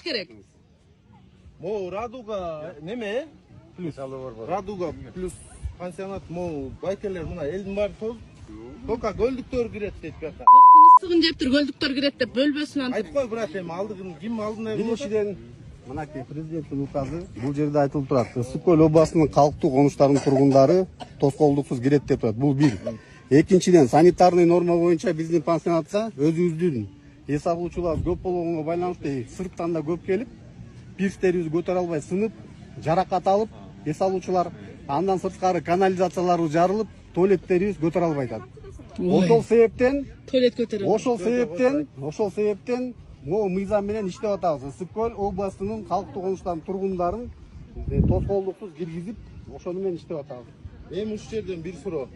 болуш керек. Могу Радуга неме? Плюс. Радуга плюс пансионат могу байкелер мына элдин баары только көлдүктөр кирет дейт бияка. Боктун ысыгын жеп тур, көлдүктөр кирет деп бөлбөсүн антип. Айтып кой брат, эми алдыгын ким алдына Биринчиден, мынакей президенттин указы бул жерде айтылып турат. Ысык-Көл областынын калктуу конуштарынын тургундары тоскоолдуксуз кирет деп турат. Бул бир. Экинчиден, санитарный норма боюнча биздин пансионатка өзүбүздүн эс алуучулар көп болгонго байланыштуу сырттан да көп келип, пирстерибиз көтөрө албай сынып, жаракат алып, эс алуучулар андан сырткары канализациялары жарылып, туалеттерибиз көтөрө албай атат. Ошол себептен Туалет көтөрө. Ошол себептен могу мыйзам менен иштеп атабыз. Ысык-Көл областынын калктуу конуштарынын тургундарын тоскоолдуксуз киргизип, ошону менен иштеп атабыз. Эми ушул жерден бир суроо.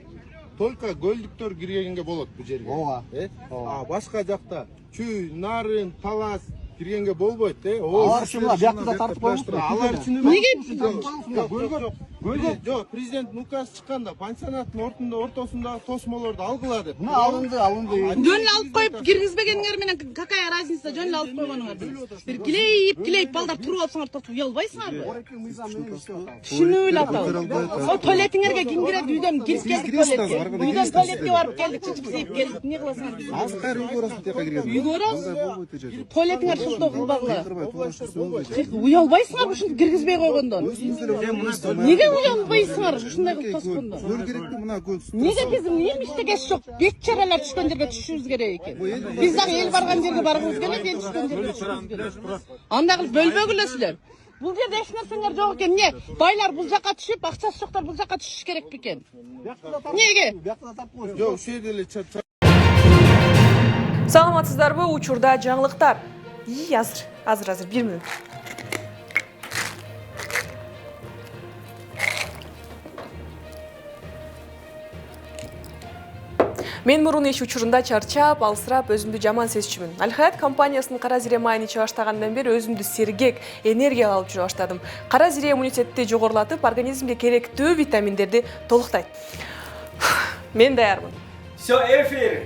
Только көлдүктөр киргенге болот бул жерге. Ооба. Башка жакта чүй, нарын, талас киргенге болбойт, Алар үчүн мына биякта да тартып коюлуп турат. Алар үчүн жок, президенттин указы чыкканда пансионаттын ортосундагы тосмолорду алгыла деп. Мына алынды. Жөн эле алып коюп киргизбегениңер менен какая разница, жөн эле алып койгонуңар. Бир килейип балдар туруп алсаңар тотуп уялбайсыңарбы? Орекил мыйзам менен иштеп атабыз. Түшүнүп эле атабыз. О туалетиңерге ким кирет? Үйдөн кирип келдик туалетке. Үйдөн туалетке барып келдик, чычып сейип келдик. Эмне кыласыңар? Азыр үйгө барасың тияка кирген. Үйгө барасыз? Туалетиңер султоо кылбагыла. Уялбайсыңар ушинтип киргизбей койгондон. Неге уялбайсыңар ушундай кылып тоскондон? Көл керекти мына көл. Неге биздин эми иштегенчи жок? Беччаралар түшкөн жерге түшүшүбүз керек экен. Биз дагы эл барган жерге баргыбыз келет, эл түшкөн жерге түшүшүбүз керек. Андай кылып бөлбөгүлө силер. Бул жерде эч нерсеңер жок экен. Эмне? Байлар бул жака түшүп, акчасы жоктор бул жака түшүш керек бекен. Неге? Жок, ушул жерде эле Саламатсыздарбы? Учурда жаңылыктар. Азыр 1 мүнөт. Мен мурун иш учурунда чарчап, алсырап, өзүмдү жаман сезчүмүн. Алхаят компаниясынын кара зире майын иче баштагандан бери өзүмдү сергек, энергия алып жүрө баштадым. Кара зире иммунитетти жогорулатып, организмге керектүү витаминдерди толуктайт. Мен даярмын. Все, эфир!